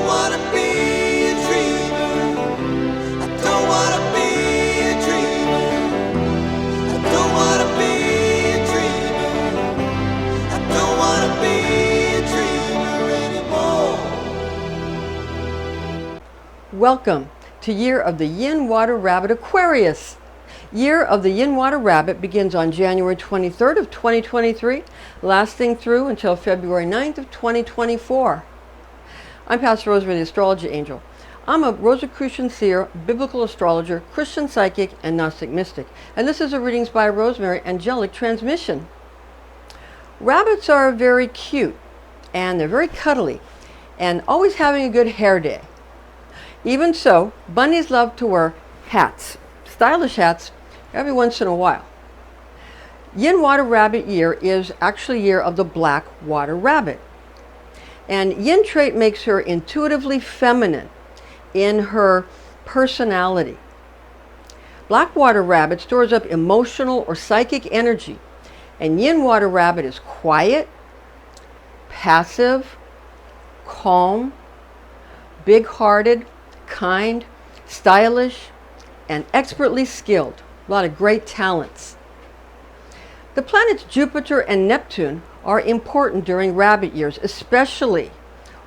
wanna be a dreamer. I don't wanna be a dreamer. I don't wanna be a dreamer. I don't wanna be a dreamer anymore. Welcome to Year of the Yin Water Rabbit Aquarius. Year of the Yin Water Rabbit begins on January 23rd of 2023, lasting through until February 9th of 2024. I'm Pastor Rosemary, the Astrology Angel. I'm a Rosicrucian seer, biblical astrologer, Christian psychic, and Gnostic mystic. And this is a Readings by Rosemary angelic transmission. Rabbits are very cute, and they're very cuddly, and always having a good hair day. Even so, bunnies love to wear hats, stylish hats, every once in a while. Yin Water Rabbit year is actually year of the black water rabbit. And yin trait makes her intuitively feminine in her personality. Black water rabbit stores up emotional or psychic energy, and yin water rabbit is quiet, passive, calm, big-hearted, kind, stylish, and expertly skilled. A lot of great talents. The planets Jupiter and Neptune are important during rabbit years, especially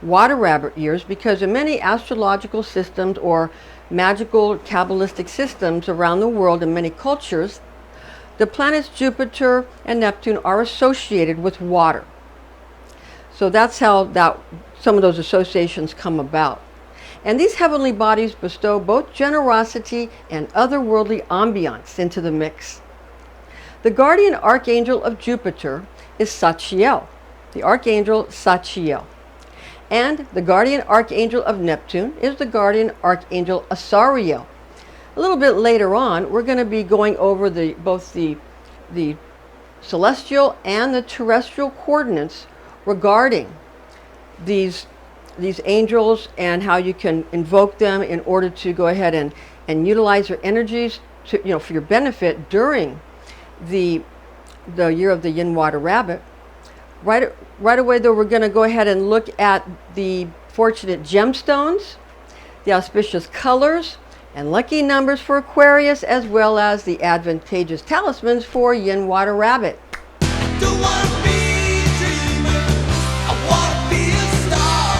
water rabbit years, because in many astrological systems or magical Kabbalistic systems around the world in many cultures, the planets Jupiter and Neptune are associated with water. So that's how some of those associations come about. And these heavenly bodies bestow both generosity and otherworldly ambiance into the mix. The guardian archangel of Jupiter is Sachiel, the archangel Sachiel. And the guardian archangel of Neptune is the guardian archangel Asariel. A little bit later on, we're going to be going over both the celestial and the terrestrial coordinates regarding these angels and how you can invoke them in order to go ahead and utilize their energies to, for your benefit during the year of the Yin Water Rabbit. Right away, though, we're going to go ahead and look at the fortunate gemstones, the auspicious colors, and lucky numbers for Aquarius, as well as the advantageous talismans for Yin Water Rabbit. Don't wanna be a dreamer. I wanna be a star.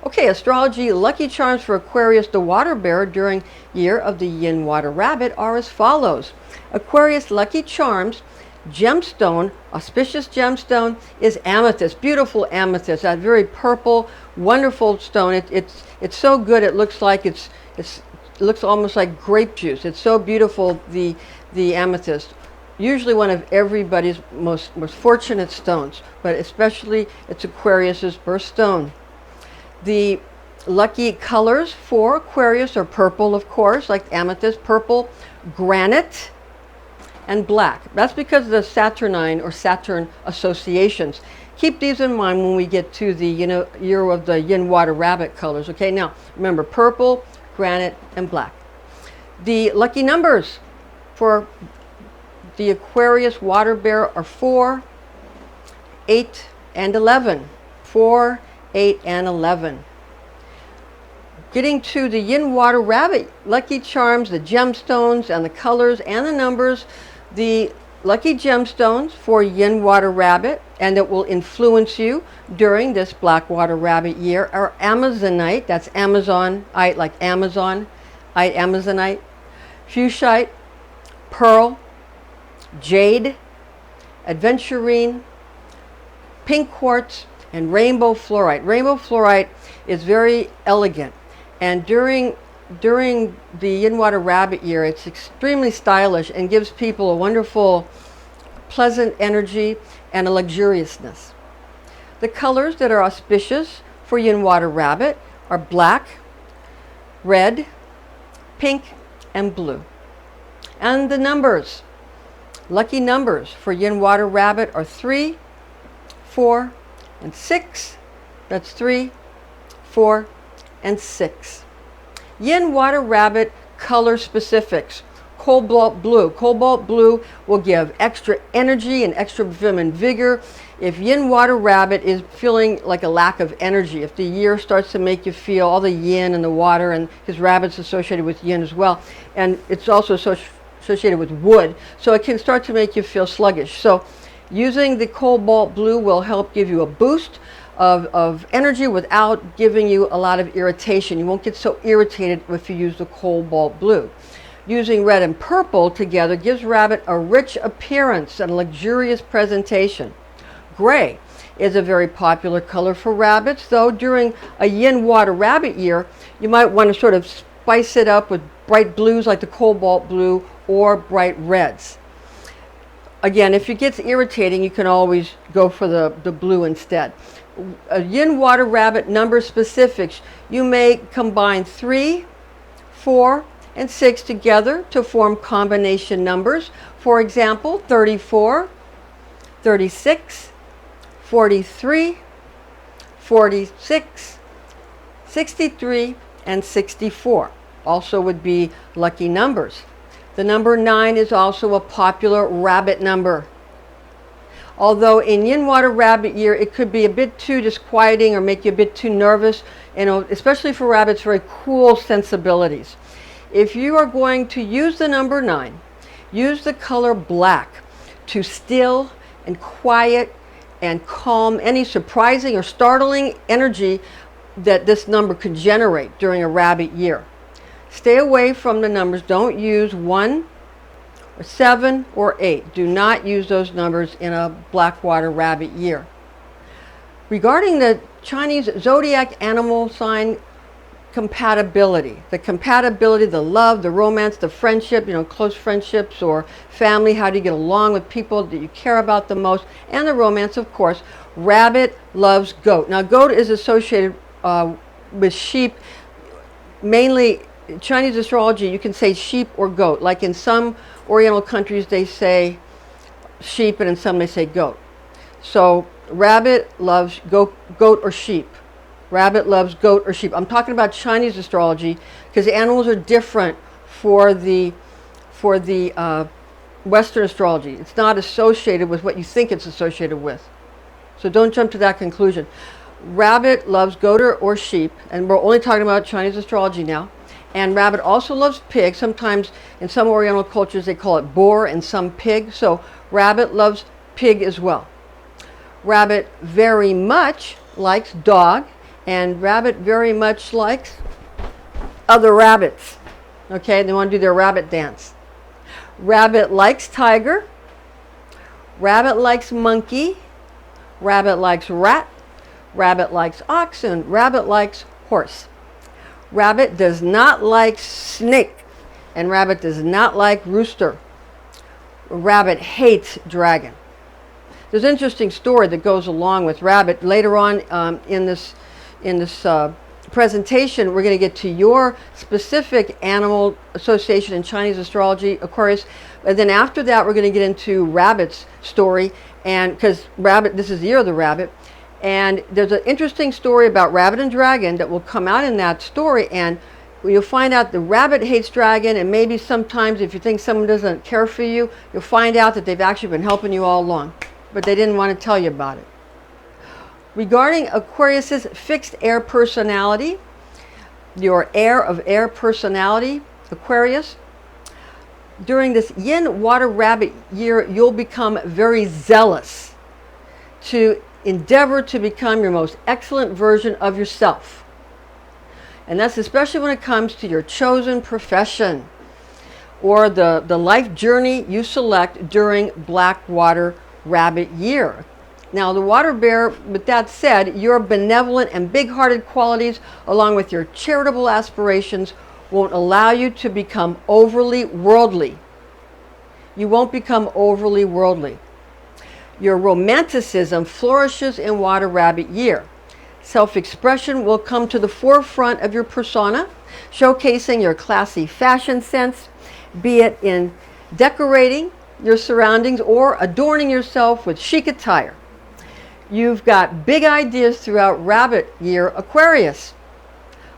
Okay, astrology lucky charms for Aquarius, the water bearer, during year of the Yin Water Rabbit are as follows. Aquarius lucky charms, gemstone, auspicious gemstone is amethyst, beautiful amethyst, that very purple, wonderful stone. It's so good. It looks like it looks almost like grape juice. It's so beautiful. The amethyst, usually one of everybody's most fortunate stones, but especially it's Aquarius's birthstone. The lucky colors for Aquarius are purple, of course, like amethyst, purple, granite, and black. That's because of the Saturnine or Saturn associations. Keep these in mind when we get to the year of the Yin Water Rabbit colors. Okay, now remember purple, granite, and black. The lucky numbers for the Aquarius water bearer are 4, 8, and 11. 4, 8, and 11. Getting to the Yin Water Rabbit lucky charms, the gemstones and the colors and the numbers. The lucky gemstones for Yin Water Rabbit, and that will influence you during this Black Water Rabbit year, are Amazonite, that's Amazonite, like Amazonite, Fuchsite, Pearl, Jade, Adventurine, Pink Quartz, and Rainbow Fluorite. Rainbow Fluorite is very elegant, and during the Yin Water Rabbit year, it's extremely stylish and gives people a wonderful, pleasant energy and a luxuriousness. The colors that are auspicious for Yin Water Rabbit are black, red, pink, and blue. And the numbers, lucky numbers for Yin Water Rabbit are 3, 4, and 6. That's 3, 4, and 6. Yin Water Rabbit color specifics. Cobalt blue. Cobalt blue will give extra energy and extra vim and vigor. If Yin Water Rabbit is feeling like a lack of energy, if the year starts to make you feel all the yin and the water, and his rabbit's associated with yin as well, and it's also associated with wood, so it can start to make you feel sluggish. So using the cobalt blue will help give you a boost of energy without giving you a lot of irritation. You won't get so irritated if you use the cobalt blue. Using red and purple together gives rabbit a rich appearance and luxurious presentation. Gray is a very popular color for rabbits, though during a Yin Water Rabbit year, you might want to sort of spice it up with bright blues like the cobalt blue or bright reds. Again, if it gets irritating, you can always go for the blue instead. A Yin Water Rabbit number specifics, you may combine 3, 4, and 6 together to form combination numbers. For example, 34, 36, 43, 46, 63, and 64 also would be lucky numbers. The number 9 is also a popular rabbit number. Although in Yin Water Rabbit year, it could be a bit too disquieting or make you a bit too nervous, especially for rabbits' very cool sensibilities. If you are going to use the number 9, use the color black to still and quiet and calm any surprising or startling energy that this number could generate during a rabbit year. Stay away from the numbers. Don't use 1 or 7 or 8. Do not use those numbers in a Blackwater Rabbit year. Regarding the Chinese Zodiac animal sign compatibility, the love, the romance, the friendship, close friendships or family, how do you get along with people that you care about the most, and the romance, of course. Rabbit loves goat. Now, goat is associated with sheep. Mainly, Chinese astrology, you can say sheep or goat. Like in some Oriental countries, they say sheep, and in some they say goat. So, rabbit loves goat or sheep. Rabbit loves goat or sheep. I'm talking about Chinese astrology because the animals are different for the Western astrology. It's not associated with what you think it's associated with. So don't jump to that conclusion. Rabbit loves goat or sheep, and we're only talking about Chinese astrology now. And rabbit also loves pig. Sometimes in some Oriental cultures they call it boar and some pig. So rabbit loves pig as well. Rabbit very much likes dog, and rabbit very much likes other rabbits. Okay, they want to do their rabbit dance. Rabbit likes tiger. Rabbit likes monkey. Rabbit likes rat. Rabbit likes oxen. Rabbit likes horse. Rabbit does not like snake, and rabbit does not like rooster. Rabbit hates dragon. There's an interesting story that goes along with rabbit. Later on in this presentation, we're going to get to your specific animal association in Chinese astrology, Aquarius. And then after that, we're going to get into rabbit's story, and because rabbit, this is the year of the rabbit. And there's an interesting story about rabbit and dragon that will come out in that story, and you'll find out the rabbit hates dragon, and maybe sometimes if you think someone doesn't care for you, you'll find out that they've actually been helping you all along, but they didn't want to tell you about it. Regarding Aquarius's fixed air personality, your air of air personality, Aquarius, during this Yin Water Rabbit year, you'll become very zealous to endeavor to become your most excellent version of yourself. And that's especially when it comes to your chosen profession or the life journey you select during Blackwater Rabbit year. Now, the water bear, with that said, your benevolent and big-hearted qualities, along with your charitable aspirations, won't allow you to become overly worldly. You won't become overly worldly. Your romanticism flourishes in Water Rabbit year. Self-expression will come to the forefront of your persona, showcasing your classy fashion sense, be it in decorating your surroundings or adorning yourself with chic attire. You've got big ideas throughout Rabbit year, Aquarius.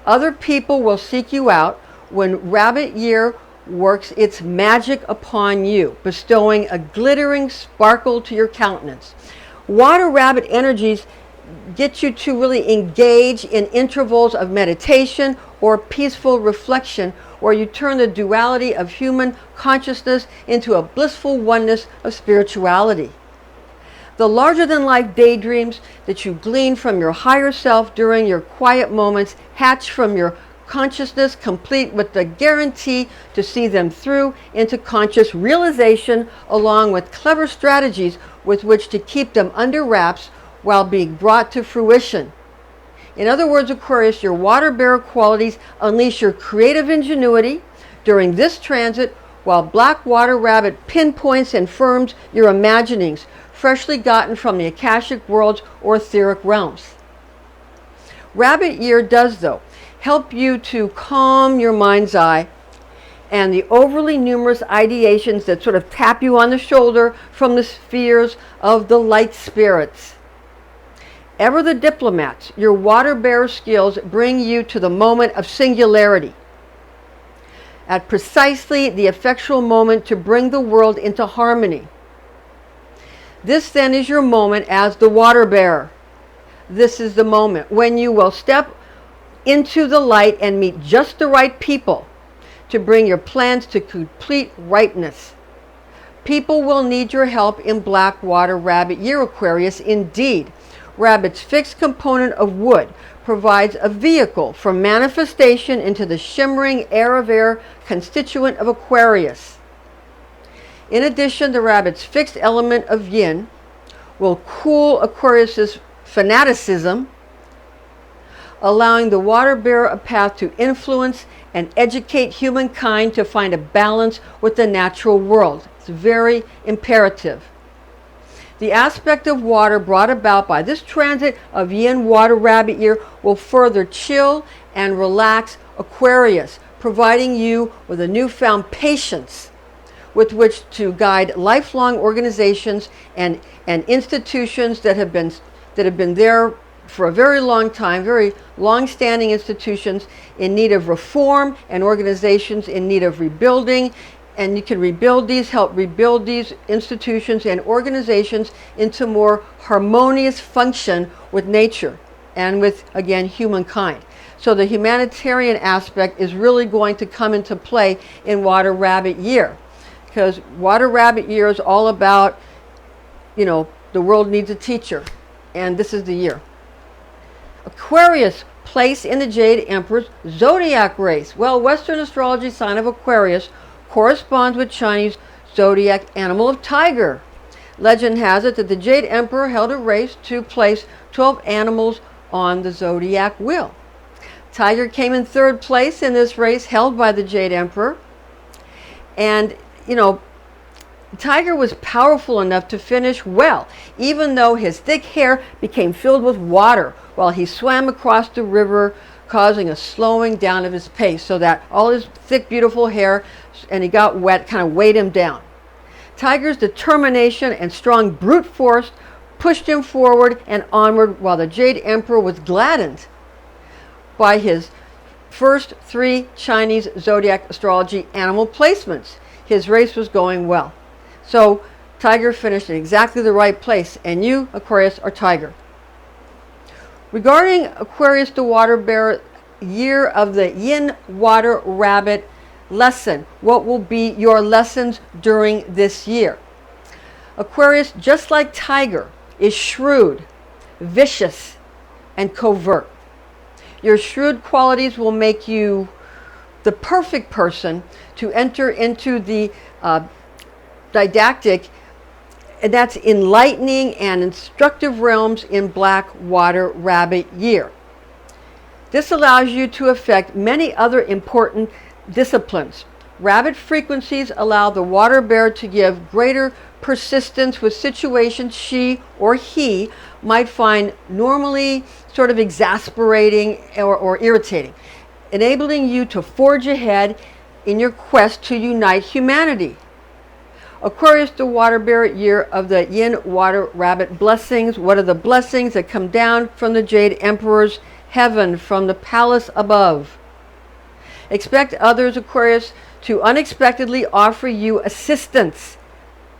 Other people will seek you out when Rabbit year works its magic upon you, bestowing a glittering sparkle to your countenance. Water rabbit energies get you to really engage in intervals of meditation or peaceful reflection, where you turn the duality of human consciousness into a blissful oneness of spirituality. The larger-than-life daydreams that you glean from your higher self during your quiet moments hatch from your consciousness, complete with the guarantee to see them through into conscious realization, along with clever strategies with which to keep them under wraps while being brought to fruition. In other words, Aquarius, your water bearer qualities unleash your creative ingenuity during this transit, while Black Water Rabbit pinpoints and firms your imaginings, freshly gotten from the Akashic worlds or etheric realms. Rabbit year does, though, help you to calm your mind's eye and the overly numerous ideations that sort of tap you on the shoulder from the spheres of the light spirits. Ever the diplomats, your water bearer skills bring you to the moment of singularity, at precisely the effectual moment to bring the world into harmony. This then is your moment as the water bearer. This is the moment when you will step into the light and meet just the right people to bring your plans to complete ripeness. People will need your help in Black Water Rabbit year, Aquarius, indeed. Rabbit's fixed component of wood provides a vehicle for manifestation into the shimmering air of air constituent of Aquarius. In addition, the rabbit's fixed element of yin will cool Aquarius's fanaticism, allowing the water bearer a path to influence and educate humankind to find a balance with the natural world. It's very imperative. The aspect of water brought about by this transit of Yin Water Rabbit year will further chill and relax Aquarius, providing you with a newfound patience with which to guide lifelong organizations and institutions that have been there for a very long time, very long-standing institutions in need of reform and organizations in need of rebuilding. And you can help rebuild these institutions and organizations into more harmonious function with nature and with, again, humankind. So the humanitarian aspect is really going to come into play in Water Rabbit year, because Water Rabbit year is all about, the world needs a teacher, and this is the year. Aquarius, place in the Jade Emperor's Zodiac race. Well, Western astrology sign of Aquarius corresponds with Chinese Zodiac animal of tiger. Legend has it that the Jade Emperor held a race to place 12 animals on the Zodiac wheel. Tiger came in third place in this race held by the Jade Emperor. And, Tiger was powerful enough to finish well, even though his thick hair became filled with water while he swam across the river, causing a slowing down of his pace, so that all his thick, beautiful hair, and he got wet, kind of weighed him down. Tiger's determination and strong brute force pushed him forward and onward, while the Jade Emperor was gladdened by his first 3 Chinese Zodiac Astrology animal placements. His race was going well. So Tiger finished in exactly the right place, and you, Aquarius, are Tiger. Regarding Aquarius the water bearer, year of the Yin Water Rabbit lesson, what will be your lessons during this year? Aquarius, just like Tiger, is shrewd, vicious, and covert. Your shrewd qualities will make you the perfect person to enter into the didactic, and that's enlightening and instructive realms in Black Water Rabbit year. This allows you to affect many other important disciplines. Rabbit frequencies allow the water bearer to give greater persistence with situations she or he might find normally sort of exasperating or irritating, enabling you to forge ahead in your quest to unite humanity. Aquarius, the water bearer year of the Yin Water Rabbit blessings. What are the blessings that come down from the Jade Emperor's heaven, from the palace above? Expect others, Aquarius, to unexpectedly offer you assistance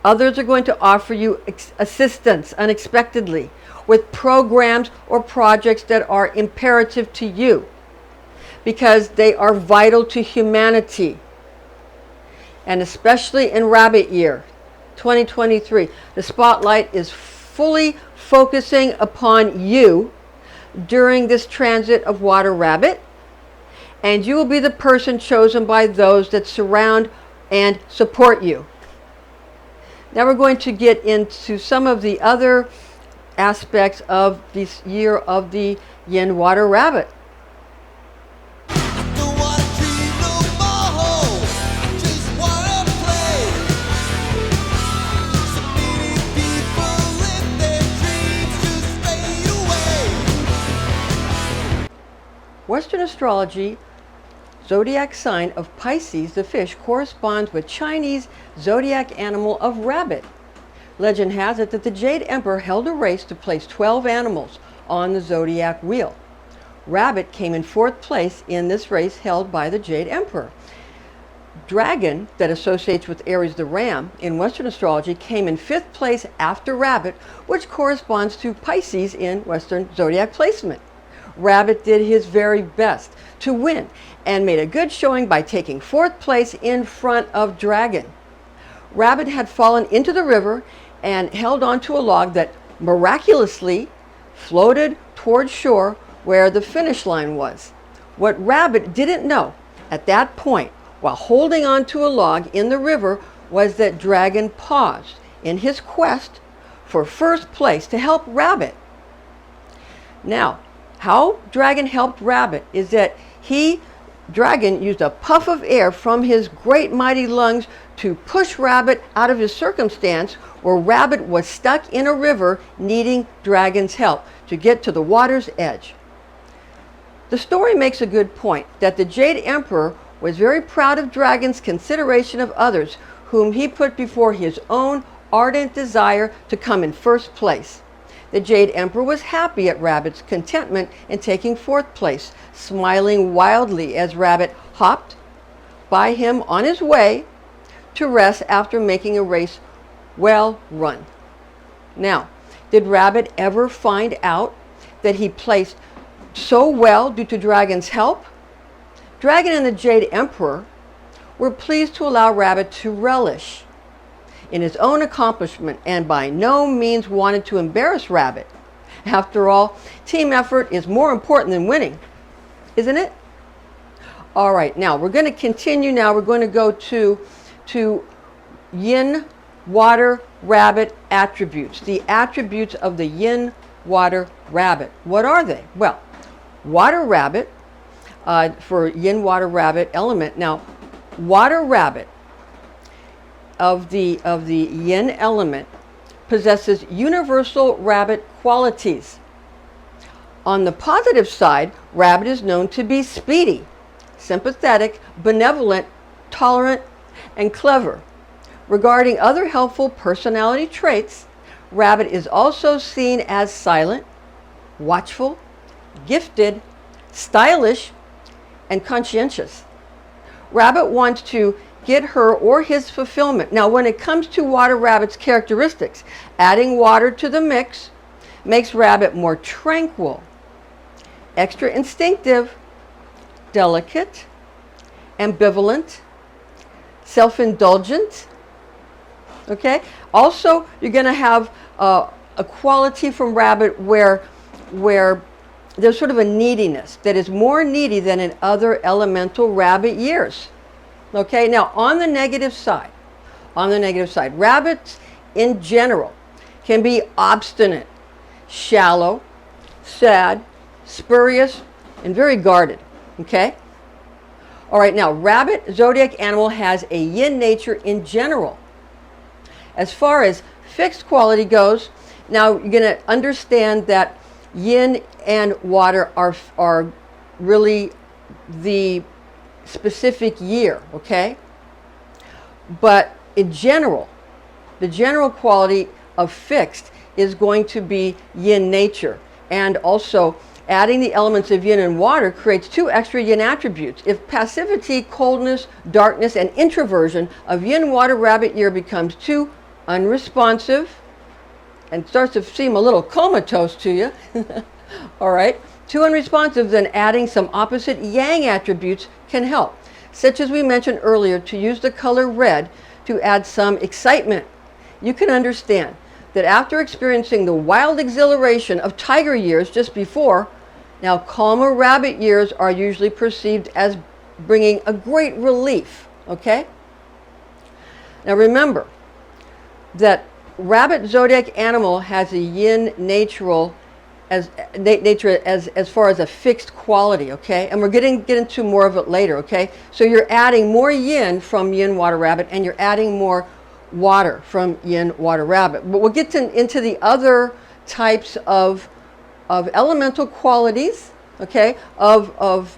Others are going to offer you assistance unexpectedly with programs or projects that are imperative to you because they are vital to humanity. And especially in Rabbit Year 2023, the spotlight is fully focusing upon you during this transit of Water Rabbit, and you will be the person chosen by those that surround and support you. Now we're going to get into some of the other aspects of this year of the Yin Water Rabbit. Don't wanna dream no more, I just wanna play. So many people live their dreams to stay away. Western astrology, zodiac sign of Pisces, the fish, corresponds with Chinese zodiac animal of rabbit. Legend has it that the Jade Emperor held a race to place 12 animals on the zodiac wheel. Rabbit came in 4th place in this race held by the Jade Emperor. Dragon, that associates with Aries the ram in Western astrology, came in 5th place after Rabbit, which corresponds to Pisces in Western zodiac placement. Rabbit did his very best to win and made a good showing by taking 4th place in front of Dragon. Rabbit had fallen into the river and held onto a log that miraculously floated toward shore where the finish line was. What Rabbit didn't know at that point, while holding onto a log in the river, was that Dragon paused in his quest for 1st place to help Rabbit. Now, how Dragon helped Rabbit is that Dragon used a puff of air from his great mighty lungs to push Rabbit out of his circumstance where Rabbit was stuck in a river needing Dragon's help to get to the water's edge. The story makes a good point that the Jade Emperor was very proud of Dragon's consideration of others, whom he put before his own ardent desire to come in 1st place. The Jade Emperor was happy at Rabbit's contentment in taking 4th place, smiling wildly as Rabbit hopped by him on his way to rest after making a race well run. Now, did Rabbit ever find out that he placed so well due to Dragon's help? Dragon and the Jade Emperor were pleased to allow Rabbit to relish in his own accomplishment and by no means wanted to embarrass Rabbit. After all, team effort is more important than winning, isn't it? All right, now we're going to continue now. We're going to go to Yin Water Rabbit attributes, the attributes of the Yin Water Rabbit. What are they? Well, Water Rabbit, for Yin Water Rabbit element. Now, Water Rabbit of the Yin element possesses universal rabbit qualities. On the positive side, Rabbit is known to be speedy, sympathetic, benevolent, tolerant, and clever. Regarding other helpful personality traits, Rabbit is also seen as silent, watchful, gifted, stylish, and conscientious. Rabbit wants to get her or his fulfillment. Now, when it comes to Water Rabbit's characteristics, adding water to the mix makes Rabbit more tranquil, extra instinctive, delicate, ambivalent, self-indulgent. Okay? Also, you're going to have a quality from Rabbit where there's sort of a neediness that is more needy than in other elemental rabbit years. Okay, now on the negative side, rabbits in general can be obstinate, shallow, sad, spurious, and very guarded. Okay? All right, now rabbit zodiac animal has a yin nature in general. As far as fixed quality goes, now you're going to understand that yin and water are really the specific year, okay? But in general, the general quality of fixed is going to be yin nature. And also, adding the elements of yin and water creates 2 extra yin attributes. If passivity, coldness, darkness, and introversion of yin water rabbit year becomes too unresponsive, and starts to seem a little comatose to you. All right. Too unresponsive, then adding some opposite yang attributes can help, such as we mentioned earlier, to use the color red to add some excitement. You can understand that after experiencing the wild exhilaration of tiger years just before, now calmer rabbit years are usually perceived as bringing a great relief, okay? Now remember that rabbit zodiac animal has a yin nature as far as a fixed quality, okay? And we're get into more of it later, okay? So you're adding more yin from Yin Water Rabbit, and you're adding more water from Yin Water Rabbit. But we'll get into the other types of elemental qualities, okay, of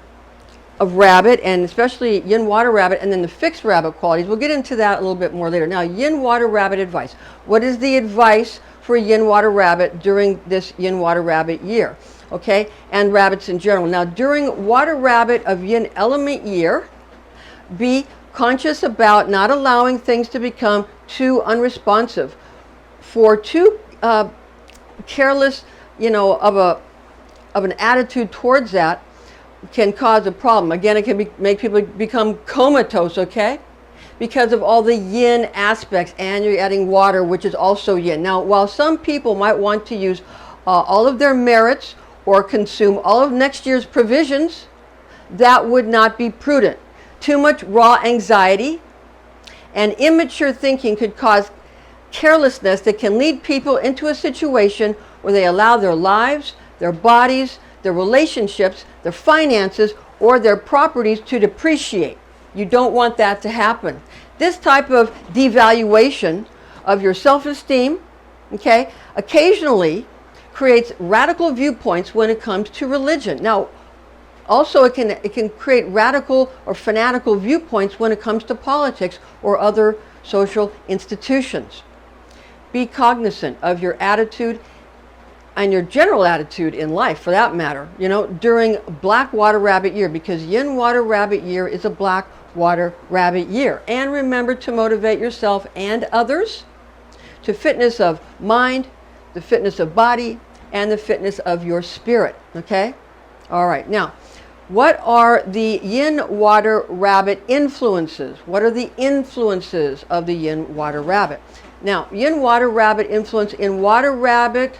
rabbit, and especially Yin Water Rabbit, and then the fixed rabbit qualities. We'll get into that a little bit more later. Now, Yin Water Rabbit advice. What is the advice for Yin Water Rabbit during this Yin Water Rabbit year? Okay, and rabbits in general. Now, during Water Rabbit of Yin element year, be conscious about not allowing things to become too unresponsive. For too careless, of an attitude towards that can cause a problem. Again, it can make people become comatose, okay? Because of all the yin aspects, and you're adding water, which is also yin. Now, while some people might want to use all of their merits or consume all of next year's provisions, that would not be prudent. Too much raw anxiety and immature thinking could cause carelessness that can lead people into a situation where they allow their lives, their bodies, their relationships, their finances, or their properties to depreciate. You don't want that to happen. This type of devaluation of your self-esteem, okay, occasionally creates radical viewpoints when it comes to religion. Now, also it can create radical or fanatical viewpoints when it comes to politics or other social institutions. Be cognizant of your attitude and your general attitude in life, for that matter, during Black Water Rabbit year, because Yin Water Rabbit year is a Black Water Rabbit year. And remember to motivate yourself and others to fitness of mind, the fitness of body, and the fitness of your spirit, okay? All right, now, what are the Yin Water Rabbit influences? What are the influences of the Yin Water Rabbit? Now, Yin Water Rabbit influence in Water Rabbit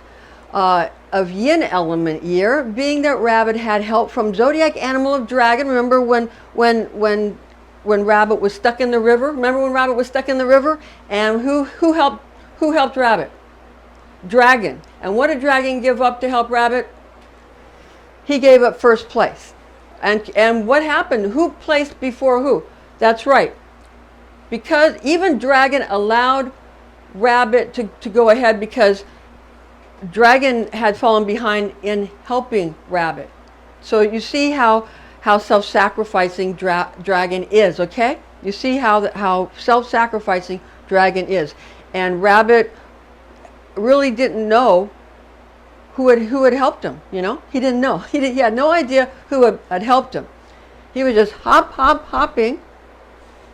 of Yin element year, being that Rabbit had help from Zodiac animal of Dragon. Remember when Rabbit was stuck in the river? Remember when Rabbit was stuck in the river? And who helped Rabbit? Dragon. And what did Dragon give up to help Rabbit? He gave up first place. And what happened? Who placed before who? That's right. Because even Dragon allowed Rabbit to go ahead, because Dragon had fallen behind in helping Rabbit. So you see how self-sacrificing Dragon is, okay? You see how self-sacrificing Dragon is. And Rabbit really didn't know who had helped him, He didn't know. He had no idea who had helped him. He was just hopping.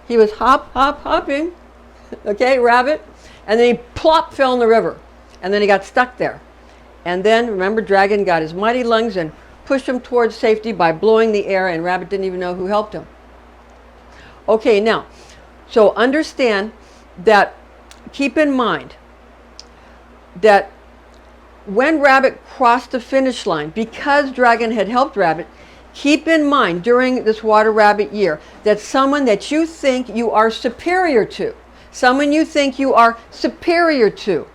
He was hopping, okay, Rabbit. And then he plop fell in the river. And then he got stuck there. And then, remember, Dragon got his mighty lungs and pushed him towards safety by blowing the air, and Rabbit didn't even know who helped him. Okay, now, so understand that, keep in mind that when Rabbit crossed the finish line, because Dragon had helped Rabbit, keep in mind during this Water Rabbit year that someone that you think you are superior to, someone you think you are superior to,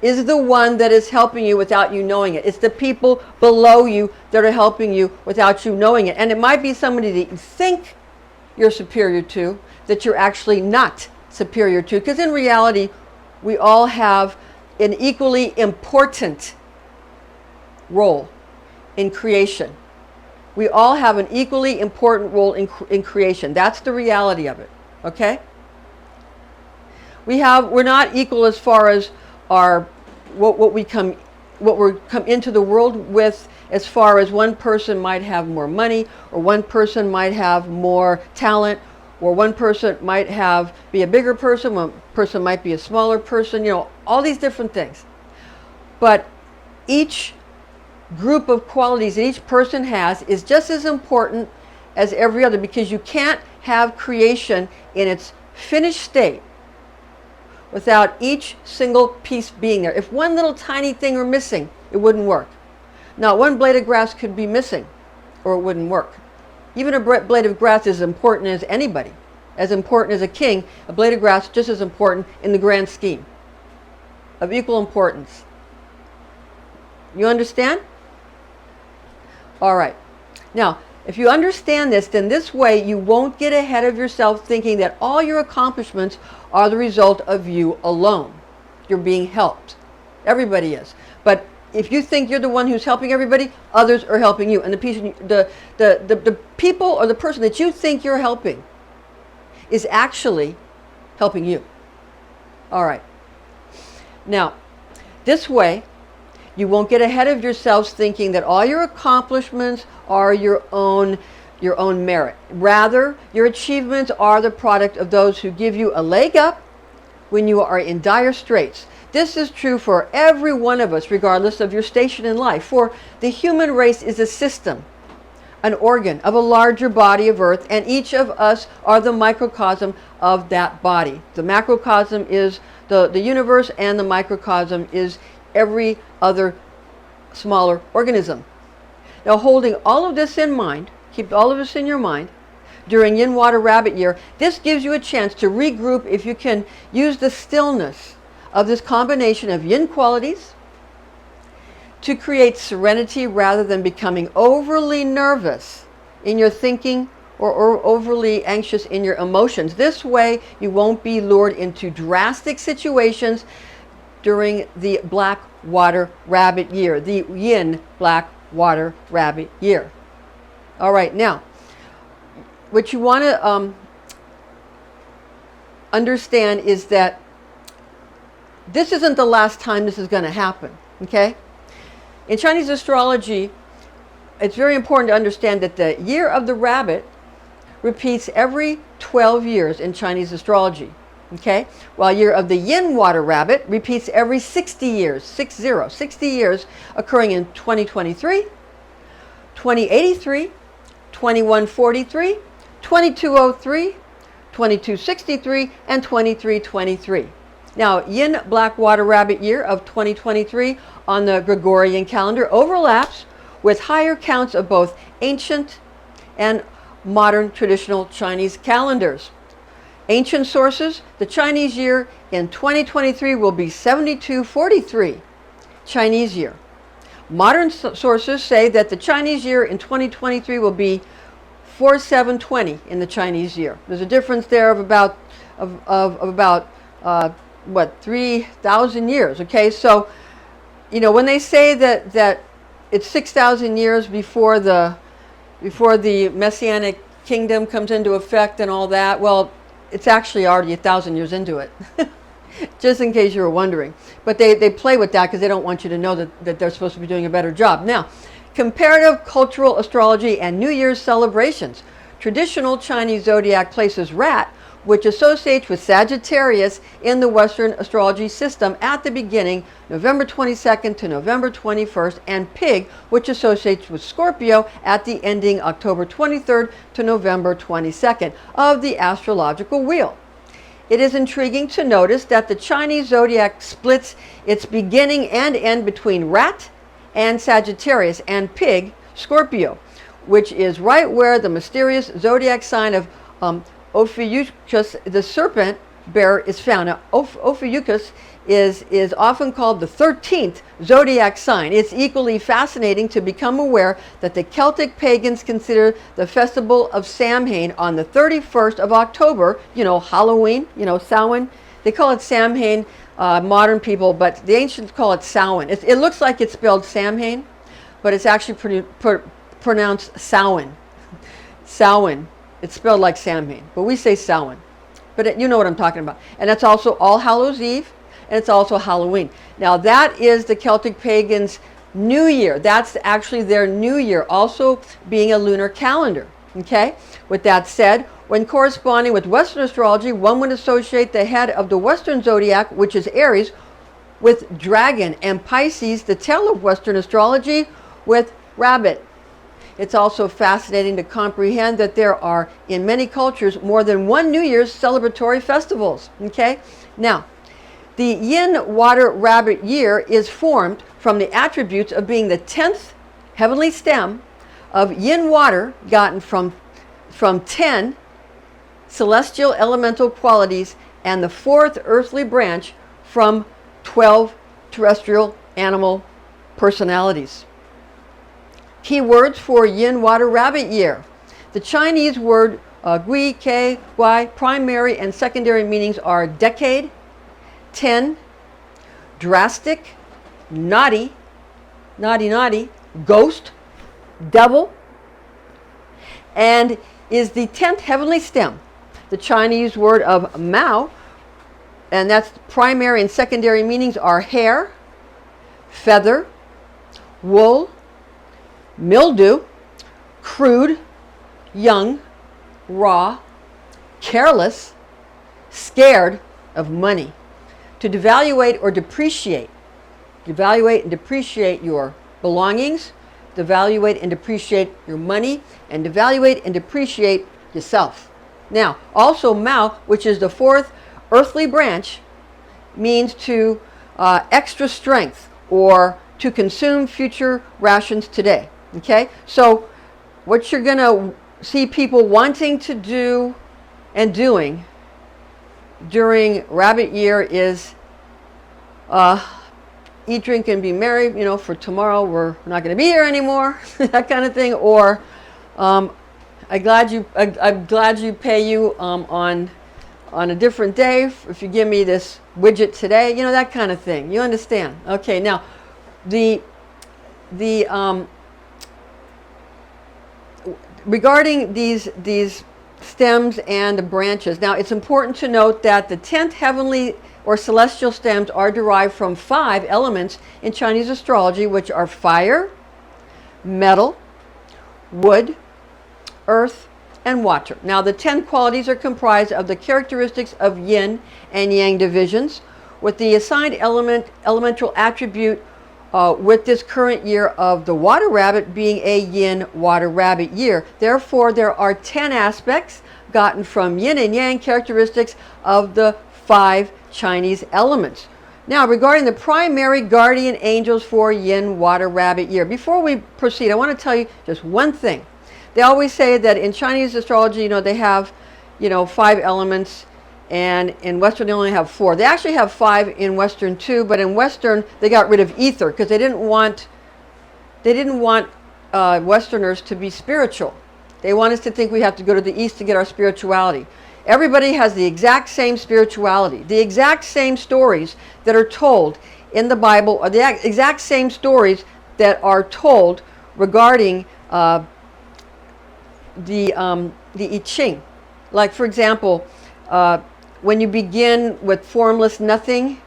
is the one that is helping you without you knowing it. It's the people below you that are helping you without you knowing it. And it might be somebody that you think you're superior to that you're actually not superior to. Because in reality, we all have an equally important role in creation. We all have an equally important role in creation. That's the reality of it, okay? We're not equal as far as what we come into the world with, as far as one person might have more money, or one person might have more talent, or one person might be a bigger person, one person might be a smaller person, all these different things. But each group of qualities that each person has is just as important as every other, because you can't have creation in its finished state without each single piece being there. If one little tiny thing were missing, it wouldn't work. Now, one blade of grass could be missing, or it wouldn't work. Even a blade of grass is as important as anybody, as important as a king. A blade of grass just as important in the grand scheme, of equal importance. You understand? All right. Now, if you understand this, then this way you won't get ahead of yourself thinking that all your accomplishments are the result of you alone. You're being helped. Everybody is. But if you think you're the one who's helping everybody, others are helping you. And the people or the person that you think you're helping is actually helping you. All right. Now, this way, you won't get ahead of yourselves thinking that all your accomplishments are your own merit. Rather, your achievements are the product of those who give you a leg up when you are in dire straits. This is true for every one of us, regardless of your station in life. For the human race is a system, an organ of a larger body of earth, and each of us are the microcosm of that body. The macrocosm is the universe, and the microcosm is every other smaller organism. Now, holding all of this in mind, keep all of this in your mind, during Yin Water Rabbit year, this gives you a chance to regroup if you can use the stillness of this combination of yin qualities to create serenity rather than becoming overly nervous in your thinking or overly anxious in your emotions. This way, you won't be lured into drastic situations during the Black Water Rabbit year, the Yin Black Water Rabbit year. All right, now, what you want to understand is that this isn't the last time this is going to happen, okay? In Chinese astrology, it's very important to understand that the year of the rabbit repeats every 12 years in Chinese astrology. Okay, while year of the Yin Water Rabbit repeats every 60 years, 60 years, occurring in 2023, 2083, 2143, 2203, 2263, and 2323. Now, Yin Black Water Rabbit year of 2023 on the Gregorian calendar overlaps with higher counts of both ancient and modern traditional Chinese calendars. Ancient sources, the Chinese year in 2023 will be 7243 Chinese year. Modern sources say that the Chinese year in 2023 will be 4720 in the Chinese year. There's a difference there of about 3,000 years. Okay, so when they say that it's 6,000 years before the Messianic kingdom comes into effect and all that, well, it's actually already 1,000 years into it, just in case you were wondering. But they play with that because they don't want you to know that they're supposed to be doing a better job. Now, comparative cultural astrology and New Year's celebrations. Traditional Chinese zodiac places Rat, which associates with Sagittarius in the Western astrology system at the beginning, November 22nd to November 21st, and Pig, which associates with Scorpio at the ending October 23rd to November 22nd of the astrological wheel. It is intriguing to notice that the Chinese zodiac splits its beginning and end between Rat and Sagittarius and Pig, Scorpio, which is right where the mysterious zodiac sign of Ophiuchus, the serpent bearer, is found. Now, Ophiuchus is often called the 13th zodiac sign. It's equally fascinating to become aware that the Celtic pagans consider the festival of Samhain on the 31st of October, Halloween, Samhain. They call it Samhain, modern people, but the ancients call it Samhain. It looks like it's spelled Samhain, but it's actually pronounced Samhain. Samhain. It's spelled like Samhain, but we say Samhain. But you know what I'm talking about. And that's also All Hallows Eve, and it's also Halloween. Now, that is the Celtic pagans' New Year. That's actually their New Year, also being a lunar calendar. Okay? With that said, when corresponding with Western astrology, one would associate the head of the Western zodiac, which is Aries, with dragon, and Pisces, the tail of Western astrology, with rabbit. It's also fascinating to comprehend that there are, in many cultures, more than one New Year's celebratory festivals. Okay? Now, the Yin Water Rabbit year is formed from the attributes of being the 10th heavenly stem of yin water, gotten from 10 celestial elemental qualities, and the 4th earthly branch from 12 terrestrial animal personalities. Key words for Yin Water Rabbit year. The Chinese word gui, ke, guai, primary and secondary meanings are decade, 10, drastic, naughty, ghost, devil, and is the 10th heavenly stem. The Chinese word of Mao, and that's primary and secondary meanings are hair, feather, wool, mildew, crude, young, raw, careless, scared of money. To devaluate or depreciate. Devaluate and depreciate your belongings, devaluate and depreciate your money, and devaluate and depreciate yourself. Now, also Mao, which is the 4th earthly branch, means to extra strength or to consume future rations today. Okay, so what you're going to see people wanting to do and doing during rabbit year is eat, drink, and be merry. You know, for tomorrow we're not going to be here anymore, that kind of thing. Or I'm glad you pay you on a different day if you give me this widget today. You know, that kind of thing. You understand? Okay. Now, regarding these stems and the branches. Now, it's important to note that the 10th heavenly or celestial stems are derived from 5 elements in Chinese astrology, which are fire, metal, wood, earth, and water. Now, the 10 qualities are comprised of the characteristics of yin and yang divisions, with the assigned elemental attribute with this current year of the water rabbit being a yin water rabbit year. Therefore, there are 10 aspects gotten from yin and yang characteristics of the 5 Chinese elements. Now, regarding the primary guardian angels for yin water rabbit year, before we proceed, I want to tell you just one thing. They always say that in Chinese astrology, you know, they have, 5 elements, and in Western they only have 4. They actually have 5 in Western too, but in Western they got rid of ether because they didn't want Westerners to be spiritual. They want us to think we have to go to the East to get our spirituality. Everybody has the exact same spirituality, the exact same stories that are told in the Bible, or the exact same stories that are told regarding the I Ching. Like, for example, when you begin with formless nothing,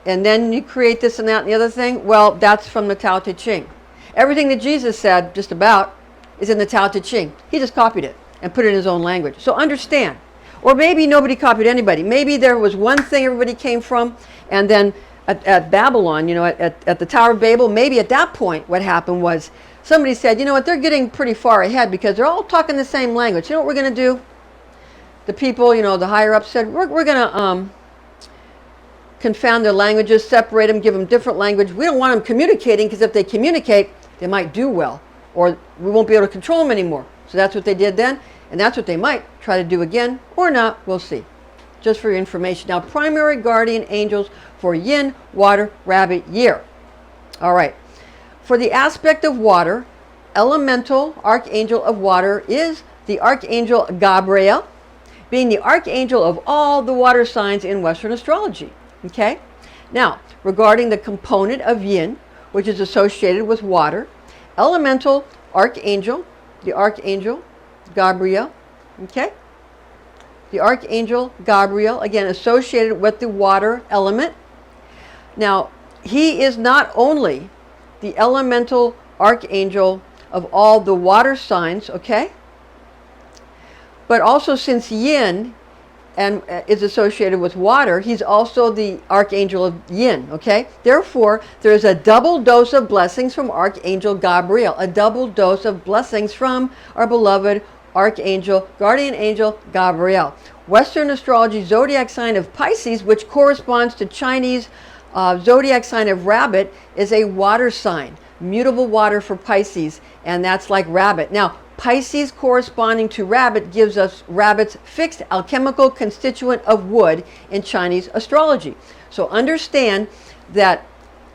and then you create this and that and the other thing, well, that's from the Tao Te Ching. Everything that Jesus said, just about, is in the Tao Te Ching. He just copied it and put it in his own language. So understand. Or maybe nobody copied anybody. Maybe there was one thing everybody came from, and then at Babylon, at the Tower of Babel, maybe at that point what happened was somebody said, you know what, they're getting pretty far ahead because they're all talking the same language. You know what we're going to do? The people, the higher ups said, we're going to confound their languages, separate them, give them different language. We don't want them communicating because if they communicate, they might do well, or we won't be able to control them anymore. So that's what they did then, and that's what they might try to do again, or not. We'll see. Just for your information. Now, primary guardian angels for Yin Water Rabbit year. All right. For the aspect of water, elemental archangel of water is the Archangel Gabriel, being the archangel of all the water signs in Western astrology. Okay? Now, regarding the component of yin, which is associated with water, elemental archangel, the Archangel Gabriel, okay? The Archangel Gabriel, again, associated with the water element. Now, he is not only the elemental archangel of all the water signs, okay? But also, since yin and is associated with water, he's also the archangel of yin, okay? Therefore, there's a double dose of blessings from Archangel Gabriel, a double dose of blessings from our beloved Archangel, guardian angel Gabriel. Western astrology zodiac sign of Pisces, which corresponds to Chinese zodiac sign of Rabbit, is a water sign, mutable water for Pisces, and that's like Rabbit. Now, Pisces corresponding to Rabbit gives us Rabbit's fixed alchemical constituent of wood in Chinese astrology. So understand that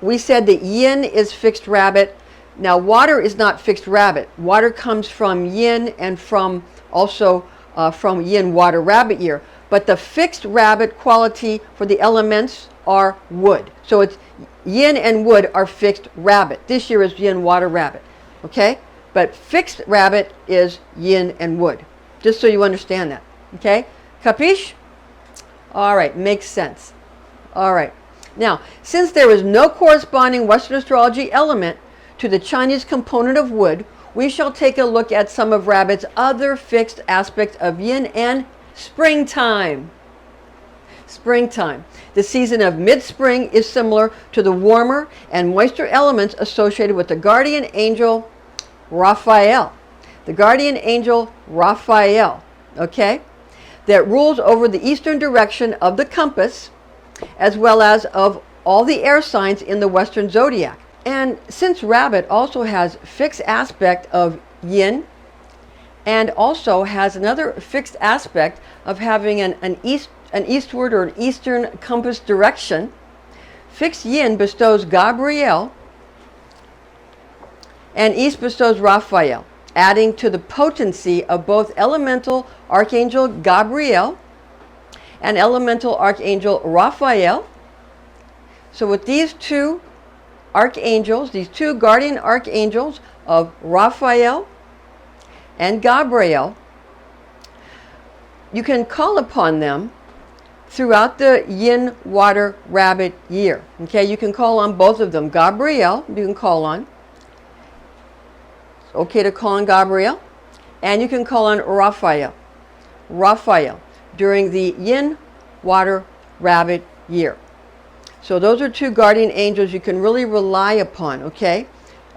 we said that yin is fixed Rabbit. Now water is not fixed Rabbit. Water comes from yin and from also from Yin Water Rabbit year. But the fixed Rabbit quality for the elements are wood. So it's yin and wood are fixed Rabbit. This year is Yin Water Rabbit. Okay? But fixed Rabbit is yin and wood. Just so you understand that. Okay? Capiche? All right. Makes sense. All right. Now, since there is no corresponding Western astrology element to the Chinese component of wood, we shall take a look at some of Rabbit's other fixed aspects of yin and springtime. Springtime. The season of mid-spring is similar to the warmer and moister elements associated with the guardian angel Raphael. The guardian angel Raphael, okay, that rules over the eastern direction of the compass as well as of all the air signs in the Western zodiac. And since Rabbit also has fixed aspect of yin and also has another fixed aspect of having an eastward or an eastern compass direction, fixed yin bestows Gabriel and east bestows Raphael, adding to the potency of both elemental Archangel Gabriel and elemental Archangel Raphael. So with these two archangels, these two guardian archangels of Raphael and Gabriel, you can call upon them throughout the Yin Water Rabbit year. Okay, you can call on both of them. Gabriel, you can call on. It's okay to call on Gabriel. And you can call on Raphael. Raphael during the Yin Water Rabbit year. So those are two guardian angels you can really rely upon, okay?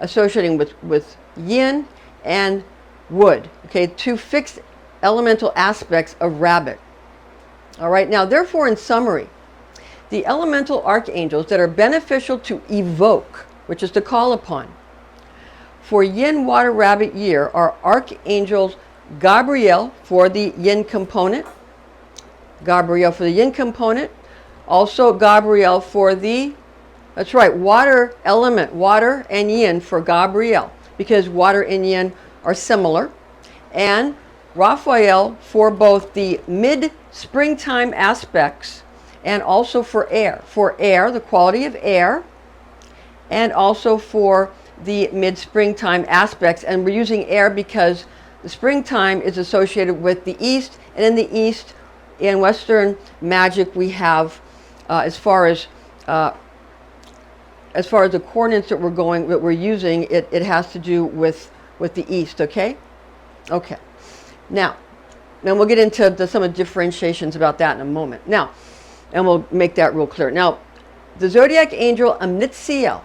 Associating with yin and wood. Okay, two fixed elemental aspects of Rabbit. All right, now therefore in summary, the elemental archangels that are beneficial to evoke, which is to call upon, for Yin Water Rabbit year are Archangels Gabriel for the yin component, Gabriel for the yin component, also Gabriel for the, that's right, water element, water and yin for Gabriel, because water and yin are similar, and Raphael for both the mid-springtime aspects and also for air, the quality of air, and also for the mid-springtime aspects. And we're using air because the springtime is associated with the east, and in the east, in Western magic, we have as far as the coordinates that we're using, it has to do with the east. Okay. Now we'll get into some of the differentiations about that in a moment. Now, and we'll make that real clear. Now, the zodiac angel Amnitziel,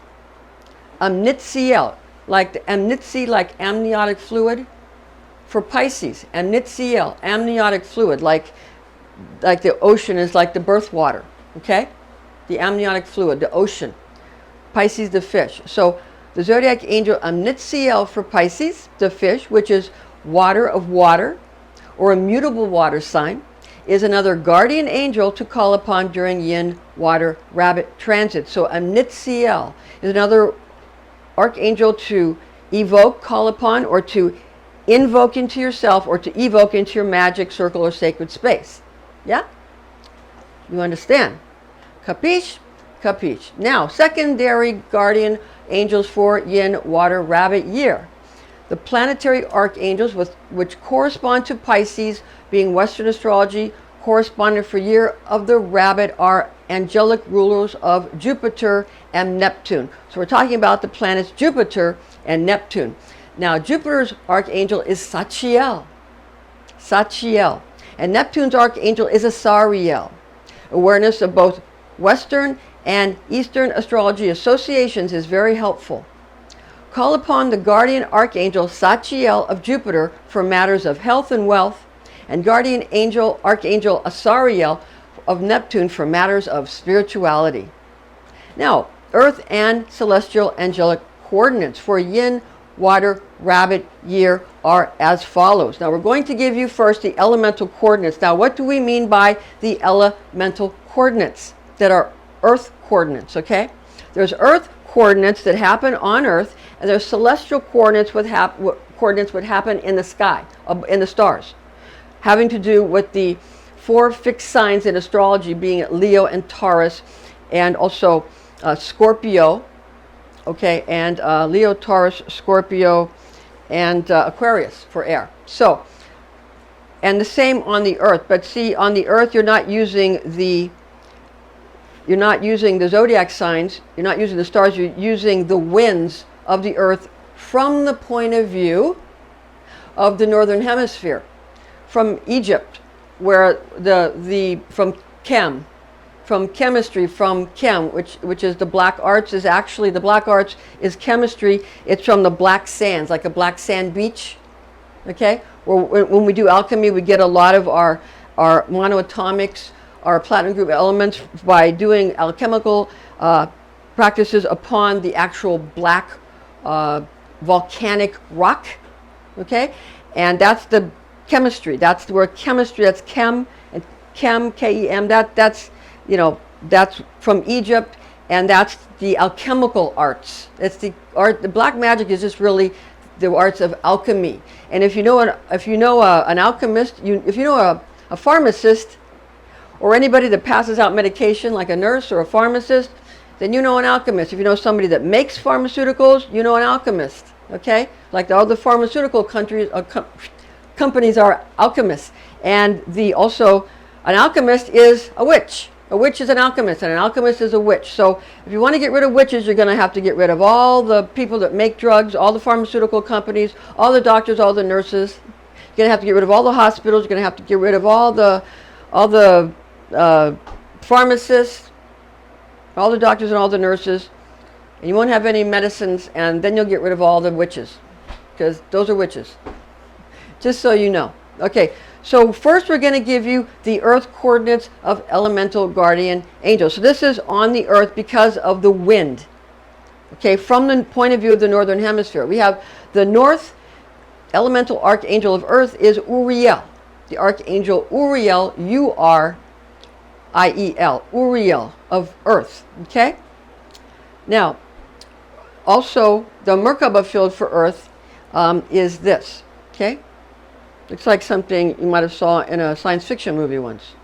like the amnitzi, like amniotic fluid for Pisces. Amnitziel, amniotic fluid, like the ocean is like the birth water. Okay, the amniotic fluid, the ocean. Pisces, the fish. So the zodiac angel Amnitziel for Pisces, the fish, which is water of water, or a mutable water sign, is another guardian angel to call upon during Yin Water Rabbit transit. So Amnitziel is another archangel to evoke, call upon, or to invoke into yourself, or to evoke into your magic circle or sacred space. Yeah? You understand? Capiche? Capiche. Now, secondary guardian angels for Yin Water Rabbit year. The planetary archangels which correspond to Pisces, being Western astrology, corresponding for year of the rabbit, are angelic rulers of Jupiter and Neptune. So we're talking about the planets Jupiter and Neptune. Now, Jupiter's archangel is Sachiel. Sachiel. And Neptune's archangel is Asariel. Awareness of both Western and Eastern astrology associations is very helpful. Call upon the guardian archangel Sachiel of Jupiter for matters of health and wealth, and guardian angel archangel Asariel of Neptune for matters of spirituality. Now, Earth and celestial angelic coordinates for Yin Water Rabbit year are as follows. Now, we're going to give you first the elemental coordinates. Now, what do we mean by the elemental coordinates that are Earth coordinates, okay? There's Earth coordinates that happen on Earth, and there's celestial coordinates coordinates would happen in the sky, in the stars, having to do with the 4 fixed signs in astrology being Leo and Taurus, and also Scorpio, okay, and Leo, Taurus, Scorpio, and Aquarius for air. So, and the same on the Earth. But see, on the Earth, you're not using the zodiac signs. You're not using the stars. You're using the winds of the Earth from the point of view of the northern hemisphere, from Egypt, where from chemistry, from chem, which is the black arts, is actually, the black arts is chemistry. It's from the black sands, like a black sand beach, okay? When we do alchemy, we get a lot of our monoatomics, our platinum group elements by doing alchemical practices upon the actual black volcanic rock, okay? And that's the chemistry. That's where chemistry, that's chem, and chem, K-E-M, that's, you know, that's from Egypt, and that's the alchemical arts. It's the art. The black magic is just really the arts of alchemy. And if you know an alchemist, if you know a pharmacist, or anybody that passes out medication, like a nurse or a pharmacist, then you know an alchemist. If you know somebody that makes pharmaceuticals, you know an alchemist. Okay, like all the pharmaceutical companies are alchemists, and also an alchemist is a witch. A witch is an alchemist, and an alchemist is a witch. So if you want to get rid of witches, you're going to have to get rid of all the people that make drugs, all the pharmaceutical companies, all the doctors, all the nurses. You're going to have to get rid of all the hospitals. You're going to have to get rid of all the pharmacists, all the doctors and all the nurses. And you won't have any medicines, and then you'll get rid of all the witches, because those are witches. Just so you know. Okay. So first we're going to give you the Earth coordinates of elemental guardian angels. So this is on the Earth because of the wind. Okay, from the point of view of the northern hemisphere. We have the north elemental archangel of Earth is Uriel. The archangel Uriel, U-R-I-E-L, Uriel of Earth. Okay? Now, also the Merkaba field for Earth is this. Okay? Looks like something you might have saw in a science fiction movie once.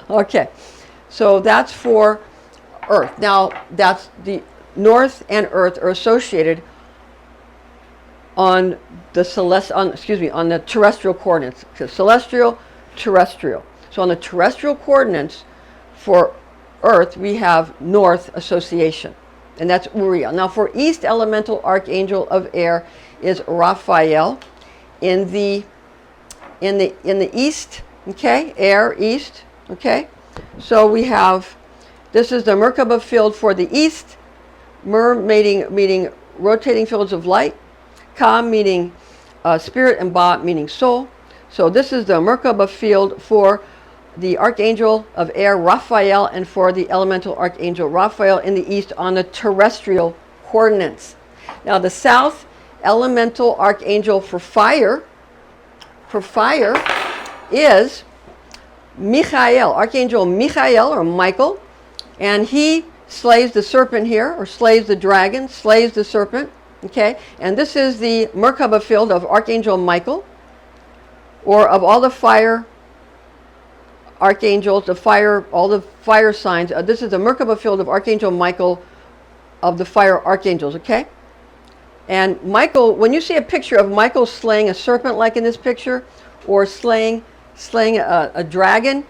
Okay, so that's for Earth. Now, that's the North and Earth are associated on the terrestrial coordinates. So celestial, terrestrial. So on the terrestrial coordinates for Earth, we have North association, and that's Uriel. Now, for East elemental archangel of air is Raphael. In the east, okay, air east, okay. So we have, this is the Merkaba field for the east. Mer meaning rotating fields of light. Ka meaning spirit, and Ba meaning soul. So this is the Merkaba field for the archangel of air Raphael, and for the elemental archangel Raphael in the east on the terrestrial coordinates. Now the south elemental archangel for fire is Michael, Archangel Michael or Michael, and he slays the serpent here, or slays the dragon, slays the serpent, okay? And this is the Merkaba field of Archangel Michael, or of all the fire archangels, all the fire signs. This is the Merkaba field of Archangel Michael of the fire archangels, okay? And Michael, when you see a picture of Michael slaying a serpent, like in this picture, or slaying a dragon,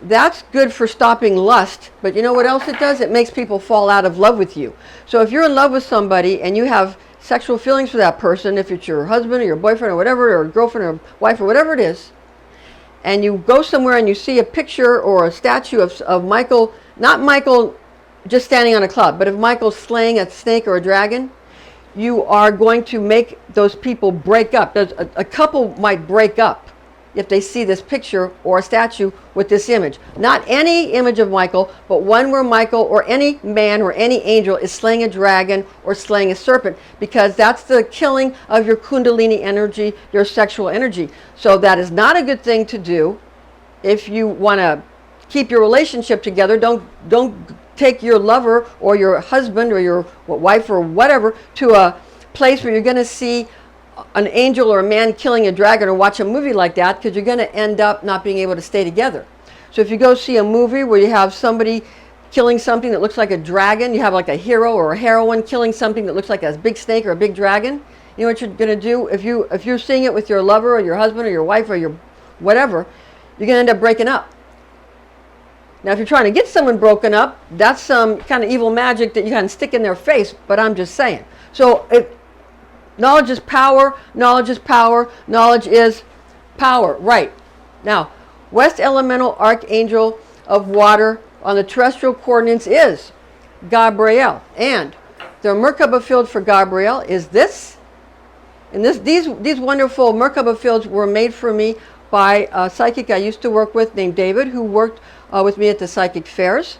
that's good for stopping lust. But you know what else it does? It makes people fall out of love with you. So if you're in love with somebody and you have sexual feelings for that person, if it's your husband or your boyfriend or whatever, or girlfriend or wife or whatever it is, and you go somewhere and you see a picture or a statue of Michael, not Michael just standing on a cloud, but if Michael's slaying a snake or a dragon, you are going to make those people break up. A couple might break up if they see this picture or a statue with this image. Not any image of Michael, but one where Michael or any man or any angel is slaying a dragon or slaying a serpent, because that's the killing of your kundalini energy, your sexual energy. So that is not a good thing to do if you want to keep your relationship together. Don't take your lover or your husband or your wife or whatever to a place where you're going to see an angel or a man killing a dragon, or watch a movie like that, because you're going to end up not being able to stay together. So if you go see a movie where you have somebody killing something that looks like a dragon, you have like a hero or a heroine killing something that looks like a big snake or a big dragon, you know what you're going to do? If you're seeing it with your lover or your husband or your wife or your whatever, you're going to end up breaking up. Now, if you're trying to get someone broken up, that's some kind of evil magic that you can stick in their face, but I'm just saying. So knowledge is power, knowledge is power, knowledge is power. Right. Now, West Elemental Archangel of Water on the terrestrial coordinates is Gabriel. And the Merkaba field for Gabriel is this. And these wonderful Merkaba fields were made for me by a psychic I used to work with named David, who worked with me at the psychic fairs.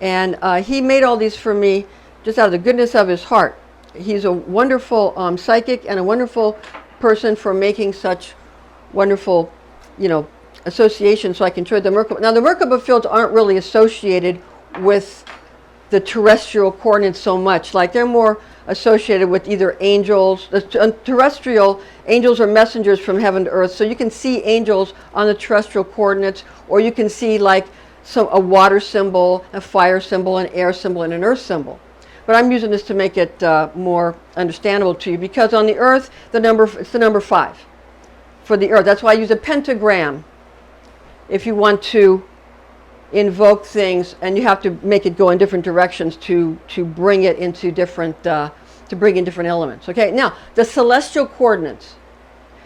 And he made all these for me just out of the goodness of his heart. He's a wonderful psychic and a wonderful person for making such wonderful, associations, so I can trade the Merkaba. Now, the Merkaba fields aren't really associated with the terrestrial coordinates so much. Like, they're more associated with either angels. The terrestrial angels are messengers from heaven to earth, so you can see angels on the terrestrial coordinates, or you can see like a water symbol, a fire symbol, an air symbol, and an earth symbol. But I'm using this to make it more understandable to you, because on the earth, it's the number 5 for the earth. That's why I use a pentagram if you want to invoke things, and you have to make it go in different directions to bring it into different to bring in different elements. Okay, now the celestial coordinates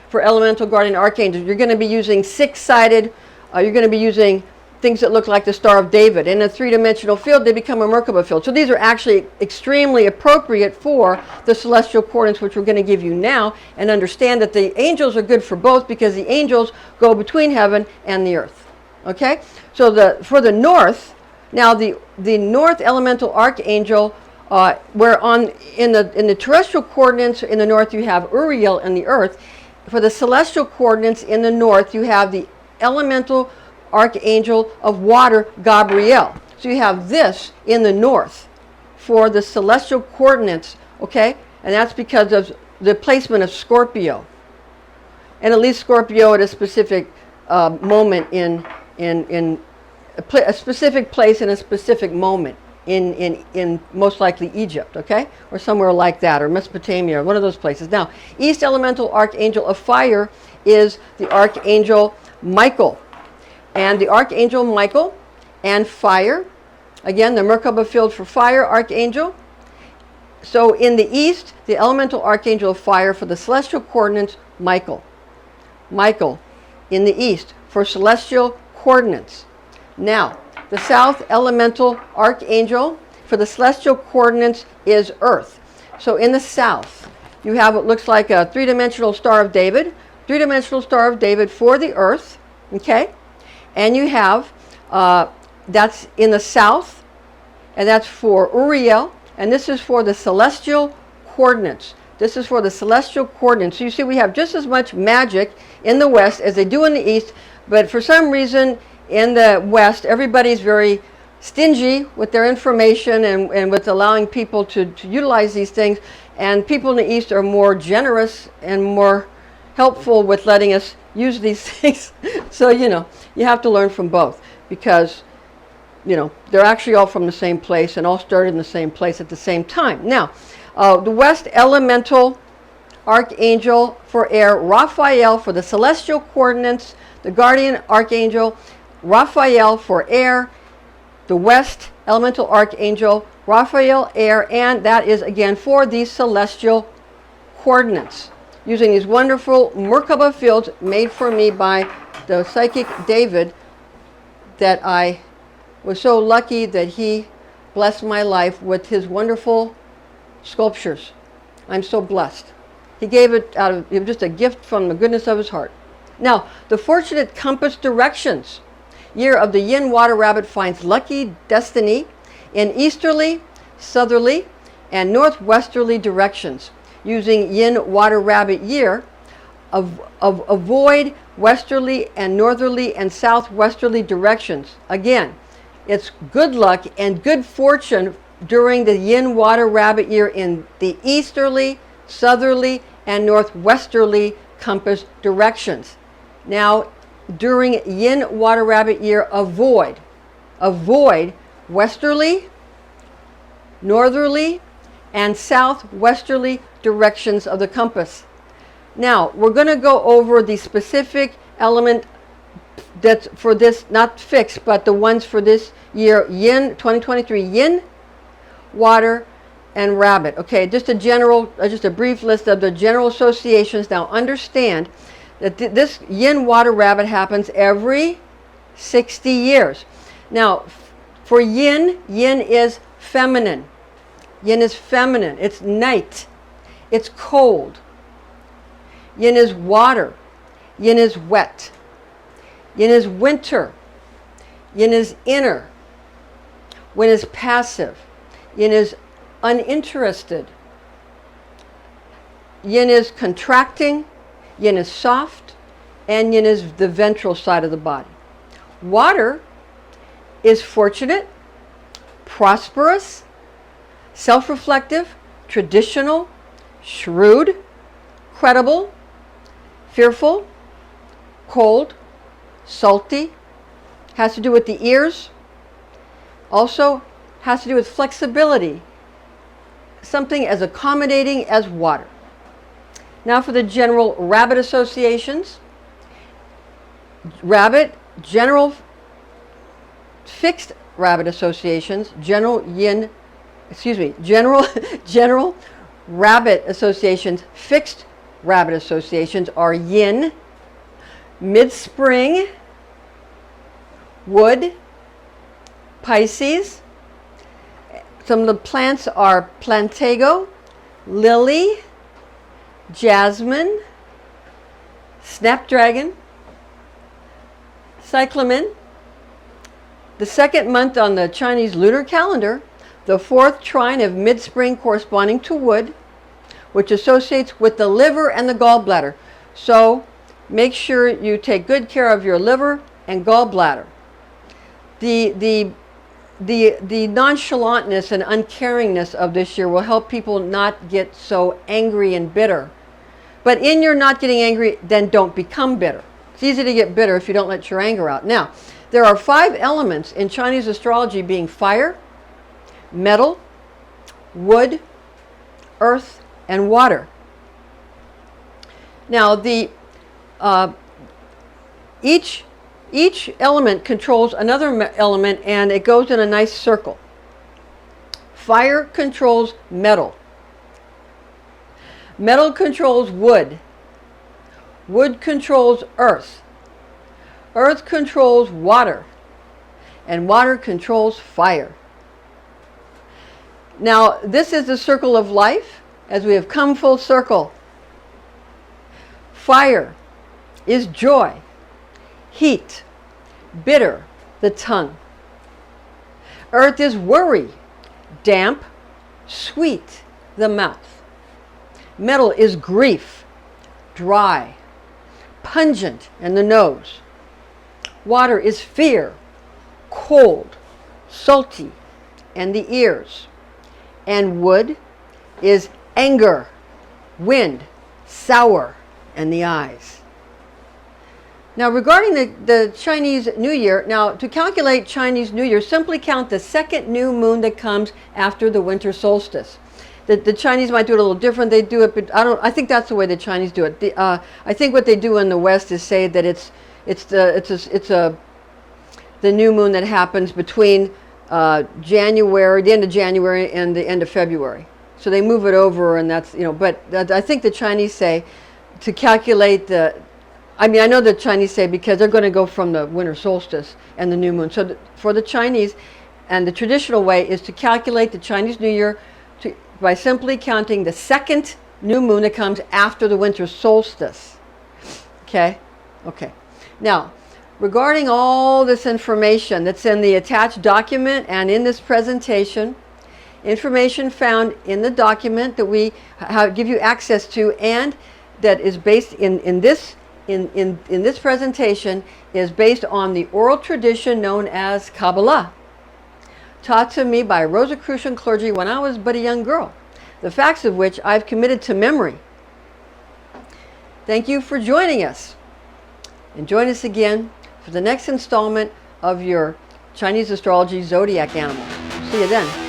for elemental guardian archangels, you're going to be using 6-sided. You're going to be using things that look like the Star of David. In a 3-dimensional field, they become a Merkaba field. So these are actually extremely appropriate for the celestial coordinates, which we're going to give you now, and understand that the angels are good for both, because the angels go between heaven and the earth. Okay, so for the north, now the north elemental archangel, where in the terrestrial coordinates in the north you have Uriel in the earth. For the celestial coordinates in the north, you have the elemental archangel of water, Gabriel. So you have this in the north for the celestial coordinates, okay? And that's because of the placement of Scorpio. And it leaves Scorpio at a specific moment in a specific place in a specific moment in most likely Egypt, okay? Or somewhere like that, or Mesopotamia, or one of those places. Now, East Elemental Archangel of Fire is the Archangel Michael. And the Archangel Michael and fire, again, the Merkaba field for fire archangel. So in the east, the elemental archangel of fire for the celestial coordinates, Michael. Michael in the east for celestial coordinates. Now, the south elemental archangel for the celestial coordinates is Earth. So in the south, you have what looks like a 3-dimensional Star of David. 3-dimensional Star of David for the Earth, okay? And you have, that's in the south, and that's for Uriel, and this is for the celestial coordinates. This is for the celestial coordinates. So you see, we have just as much magic in the west as they do in the east, but for some reason in the west, everybody's very stingy with their information and with allowing people to utilize these things, and people in the east are more generous and more helpful with letting us use these things. So, you have to learn from both, because, they're actually all from the same place and all started in the same place at the same time. Now, the West Elemental Archangel for air, Raphael for the celestial coordinates, the Guardian Archangel, Raphael for air, the West Elemental Archangel, Raphael air, and that is again for the celestial coordinates using these wonderful Merkaba fields made for me by the psychic David, that I was so lucky that he blessed my life with his wonderful sculptures. I'm so blessed. He gave it it was just a gift from the goodness of his heart. Now, the fortunate compass directions. Year of the Yin Water Rabbit finds lucky destiny in easterly, southerly, and northwesterly directions. Using Yin Water Rabbit year, avoid westerly and northerly and southwesterly directions. Again, it's good luck and good fortune during the Yin Water Rabbit year in the easterly, southerly, and northwesterly compass directions. Now, during Yin Water Rabbit year, avoid westerly, northerly, and southwesterly directions of the compass. Now, we're going to go over the specific element that's for this, not fixed, but the ones for this year, Yin 2023, Yin, Water, and Rabbit. Okay, just a brief list of the general associations. Now, understand that this Yin Water Rabbit happens every 60 years. Now, for Yin, Yin is feminine. Yin is feminine. It's night. It's cold. Yin is water. Yin is wet. Yin is winter. Yin is inner. Yin is passive. Yin is uninterested. Yin is contracting. Yin is soft. And Yin is the ventral side of the body. Water is fortunate, prosperous, self-reflective, traditional, shrewd, credible, fearful, cold, salty, has to do with the ears, also has to do with flexibility, something as accommodating as water. Now for the general rabbit associations. Rabbit, general fixed rabbit associations, general rabbit associations, fixed rabbit associations are Yin, mid-spring, wood, Pisces. Some of the plants are plantago, lily, jasmine, snapdragon, cyclamen. The second month on the Chinese lunar calendar, the fourth trine of mid-spring corresponding to wood, which associates with the liver and the gallbladder. So make sure you take good care of your liver and gallbladder. The nonchalantness and uncaringness of this year will help people not get so angry and bitter. But in your not getting angry, then don't become bitter. It's easy to get bitter if you don't let your anger out. Now, there are 5 elements in Chinese astrology, being fire, metal, wood, earth, and water. Now, each element controls another element, and it goes in a nice circle. Fire controls metal. Metal controls wood. Wood controls earth. Earth controls water. And water controls fire. Now, this is the circle of life as we have come full circle. Fire is joy, heat, bitter, the tongue. Earth is worry, damp, sweet, the mouth. Metal is grief, dry, pungent, and the nose. Water is fear, cold, salty, and the ears. And wood is anger, wind, sour, and the eyes. Now, regarding the Chinese New Year, now to calculate Chinese New Year, simply count the second new moon that comes after the winter solstice. The Chinese might do it a little different. They do it, but I think that's the way the Chinese do it. I think what they do in the West is say that it's the new moon that happens between January, the end of January, and the end of February. So they move it over, and that's, but I think the Chinese say to calculate I know the Chinese say because they're going to go from the winter solstice and the new moon. So for the Chinese, and the traditional way is to calculate the Chinese New Year by simply counting the second new moon that comes after the winter solstice. Okay? Okay. Now, regarding all this information that's in the attached document and in this presentation, information found in the document that we give you access to and that is based in this presentation is based on the oral tradition known as Kabbalah, taught to me by Rosicrucian clergy when I was but a young girl, the facts of which I've committed to memory. Thank you for joining us, and join us again for the next installment of your Chinese Astrology Zodiac Animal. See you then.